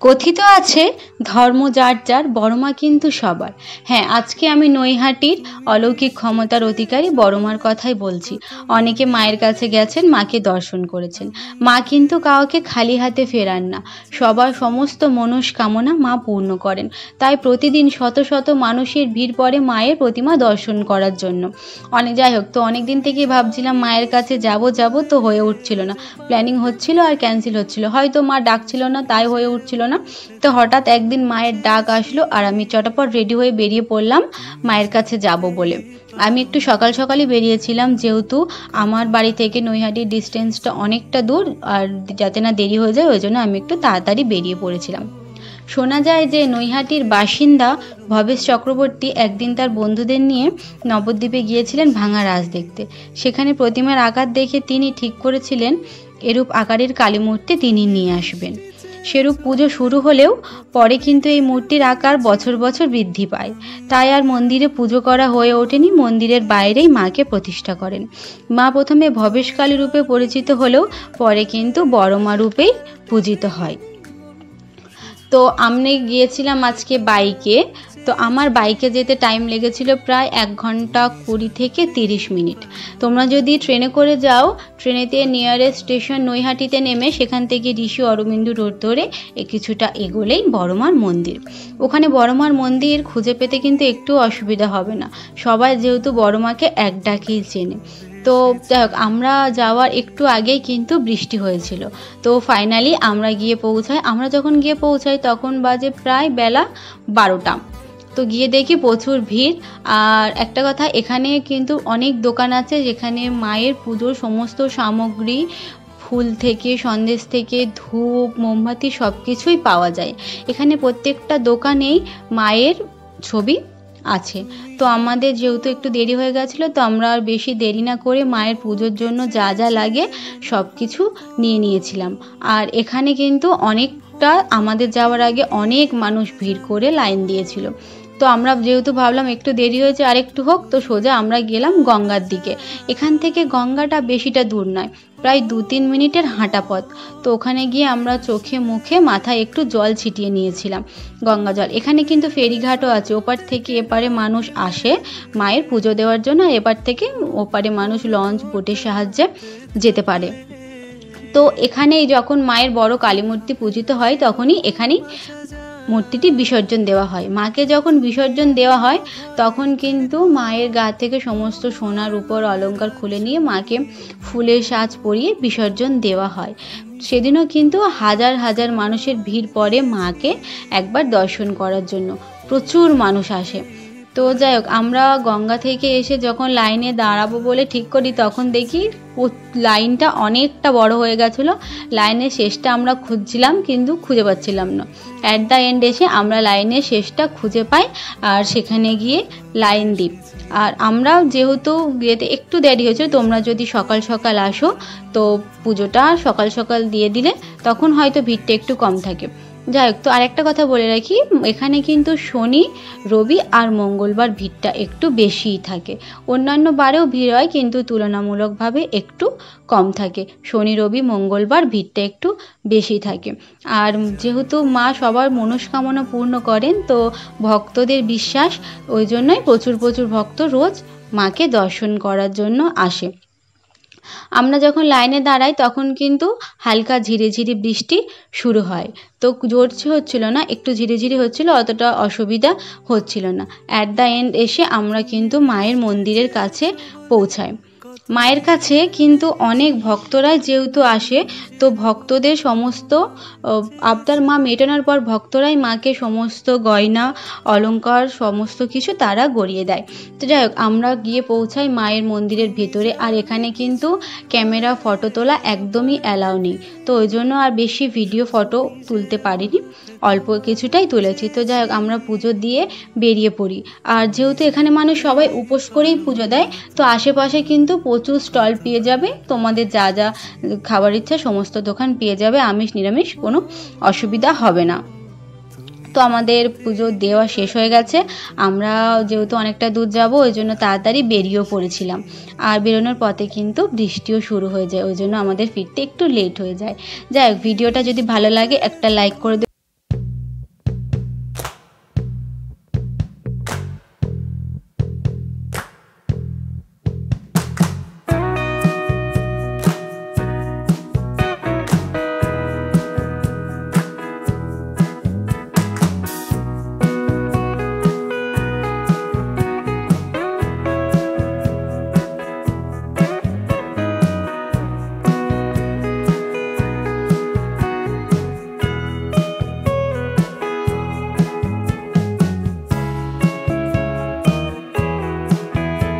কথিত আছে ধর্ম যার যার, বড়মা কিন্তু সবার। হ্যাঁ, আজকে আমি নৈহাটির অলৌকিক ক্ষমতার অধিকারী বড়মার কথাই বলছি। অনেকে মায়ের কাছে গেছেন, মাকে দর্শন করেছেন। মা কিন্তু কাউকে খালি হাতে ফেরান না, সবার সমস্ত মনস্কামনা মা পূর্ণ করেন। তাই প্রতিদিন শত শত মানুষের ভিড় পড়ে মায়ের প্রতিমা দর্শন করার জন্য। যাই হোক, তো অনেক দিন থেকেই ভাবছিলাম মায়ের কাছে যাব যাব, তো হয়ে উঠছিল না। প্ল্যানিং হচ্ছিল আর ক্যান্সেল হচ্ছিল, হয়তো মা ডাকছিল না তাই হয়ে উঠছিল না। তো হঠাৎ একদিন মায়ের ডাক আসলো আর আমি চটাপট রেডি হয়ে বেরিয়ে পড়লাম মায়ের কাছে যাব বলে। আমি একটু সকাল সকালই বেরিয়েছিলাম, যেহেতু আমার বাড়ি থেকে নৈহাটির ডিস্টেন্সটা অনেকটা দূর, আর যাতে না দেরি হয়ে যায় ওই জন্য আমি একটু তাড়াতাড়ি বেরিয়ে পড়েছিলাম। শোনা যায় যে নৈহাটির বাসিন্দা ভবেশ চক্রবর্তী একদিন তার বন্ধুদের নিয়ে নবদ্বীপে গিয়েছিলেন ভাঙা রাজ দেখতে। সেখানে প্রতিমার আকার দেখে তিনি ঠিক করেছিলেন এরূপ আকারের কালী মূর্তি তিনি নিয়ে আসবেন। সেরূপ পুজো শুরু হলেও পরে কিন্তু এই মূর্তির আকার বছর বছর বৃদ্ধি পায়। তাই আর মন্দিরে পুজো করা হয়ে ওঠেনি, মন্দিরের বাইরেই মাকে প্রতিষ্ঠা করেন। মা প্রথমে ভবেশকালী রূপে পরিচিত হলেও পরে কিন্তু বড়মা রূপেই পূজিত হয়। তো আমি গিয়েছিলাম আজকে বাইকে। তো আমার বাইকে যেতে টাইম লেগেছিল প্রায় 1 ঘন্টা 20 থেকে 30 মিনিট। তোমরা যদি ট্রেনে করে যাও, ট্রেনেতে নিয়ারেস্ট স্টেশন নৈহাটিতে নেমে সেখান থেকে ঋষি অরবিন্দু রোড ধরে কিছুটা এগোলেই বড়মার মন্দির। ওখানে বড়মার মন্দির খুঁজে পেতে কিন্তু একটু অসুবিধা হবে না, সবাই যেহেতু বড়মাকে এক ডাকেই চেনে। তো যাই হোক, আমরা যাওয়ার একটু আগেই কিন্তু বৃষ্টি হয়েছিল। তো ফাইনালি আমরা যখন গিয়ে পৌঁছাই তখন বাজে প্রায় বেলা 12টা। তো গিয়ে দেখি প্রচুর ভিড়। আর একটা কথা, এখানে কিন্তু অনেক দোকান আছে যেখানে মায়ের পুজোর সমস্ত সামগ্রী, ফুল থেকে সন্দেশ থেকে ধূপ মোমবাতি সব কিছুই পাওয়া যায়। এখানে প্রত্যেকটা দোকানেই মায়ের ছবি আছে। তো আমাদের যেহেতু একটু দেরি হয়ে গেছিলো, তো আমরা আর বেশি দেরি না করে মায়ের পুজোর জন্য যা যা লাগে সব কিছু নিয়ে নিয়েছিলাম। আর এখানে কিন্তু আমাদের যাওয়ার আগে অনেক মানুষ ভিড় করে লাইন দিয়েছিল। তো আমরা যেহেতু ভাবলাম একটু দেরি হয়েছে আর একটু হোক, তো সোজা আমরা গেলাম গঙ্গার দিকে। এখান থেকে গঙ্গাটা বেশিটা দূর নয়, প্রায় 2-3 মিনিটের হাঁটা পথ। তো ওখানে গিয়ে আমরা চোখে মুখে মাথায় একটু জল ছিটিয়ে নিয়েছিলাম, গঙ্গা জল। এখানে কিন্তু ফেরিঘাটও আছে, ওপার থেকে এপারে মানুষ আসে মায়ের পুজো দেওয়ার জন্য, আর এপার থেকে ওপারে মানুষ লঞ্চ বোটের সাহায্যে যেতে পারে। তো এখানেই যখন মায়ের বড় কালী মূর্তি পূজিত হয় তখনই এখানেই মূর্তিটি বিসর্জন দেওয়া হয়। মাকে যখন বিসর্জন দেওয়া হয় তখন কিন্তু মায়ের গা থেকে সমস্ত সোনার উপর অলংকার খুলে নিয়ে মাকে ফুলের সাজ পরিয়ে বিসর্জন দেওয়া হয়। সেদিনও কিন্তু হাজার হাজার মানুষের ভিড় পড়ে মাকে একবার দর্শন করার জন্য, প্রচুর মানুষ আসে। তো যাই হোক, আমরা গঙ্গা থেকে এসে যখন লাইনে দাঁড়াবো বলে ঠিক করি তখন দেখি লাইনটা অনেকটা বড় হয়ে গেছিলো। লাইনের শেষটা আমরা খুঁজছিলাম কিন্তু খুঁজে পাচ্ছিলাম না। অ্যাট দ্য এন্ড এসে আমরা লাইনের শেষটা খুঁজে পাই আর সেখানে গিয়ে লাইন দিই। আর আমরা যেহেতু গিয়েতে একটু দেরি হয়েছে, তোমরা যদি সকাল সকাল আসো তো পুজোটা সকাল সকাল দিয়ে দিলে তখন হয়তো ভিড়টা একটু কম থাকে। যাই হোক, তো আরেকটা কথা বলে রাখি, এখানে কিন্তু শনি, রবি আর মঙ্গলবার ভিড়টা একটু বেশিই থাকে। অন্যান্য বারেও ভিড় হয় কিন্তু তুলনামূলকভাবে একটু কম থাকে। শনি, রবি, মঙ্গলবার ভিড়টা একটু বেশি থাকে। আর যেহেতু মা সবার মনস্কামনা পূর্ণ করেন, তো ভক্তদের বিশ্বাস, ওই জন্যই প্রচুর প্রচুর ভক্ত রোজ মাকে দর্শন করার জন্য আসে। আমরা যখন লাইনে দাঁড়াই তখন কিন্তু হালকা ঝিরিঝিরি বৃষ্টি শুরু হয়। তো জোরছে হচ্ছিল না, একটু ঝিরিঝিরি হচ্ছিল, অতটা অসুবিধা হচ্ছিল না। অ্যাট দ্য এন্ড এসে আমরা কিন্তু মায়ের মন্দিরের কাছে পৌঁছাই। মায়ের কাছে কিন্তু অনেক ভক্তরাই যেহেতু আসে, তো ভক্তদের সমস্ত আবদার মা মেটানোর পর ভক্তরাই মাকে সমস্ত গয়না অলংকার সমস্ত কিছু তারা গড়িয়ে দেয়। তো যাই হোক, আমরা গিয়ে পৌঁছাই মায়ের মন্দিরের ভেতরে। আর এখানে কিন্তু ক্যামেরা ফটো তোলা একদমই অ্যালাউ নেই, তো ওই জন্য আর বেশি ভিডিও ফটো তুলতে পারিনি, অল্প কিছুটাই তুলেছি। তো যাই হোক, আমরা পুজো দিয়ে বেরিয়ে পড়ি। আর যেহেতু এখানে মানুষ সবাই উপোস করেই পুজো দেয়, তো আশেপাশে কিন্তু প্রচুর স্টল পেয়ে যাবে, তোমাদের যা যা খাবার ইচ্ছা সমস্ত দোকান পেয়ে যাবে, আমিষ নিরামিষ কোনো অসুবিধা হবে না। তো আমাদের পুজো দেওয়া শেষ হয়ে গেছে। আমরা যেহেতু অনেকটা দূর যাব ওই জন্য তাড়াতাড়ি বেরিয়েও পড়েছিলাম। আর বেরোনোর পথে কিন্তু বৃষ্টিও শুরু হয়ে যায়, ওই জন্য আমাদের ফিরতে একটু লেট হয়ে যায়। যাই হোক, ভিডিওটা যদি ভালো লাগে একটা লাইক করে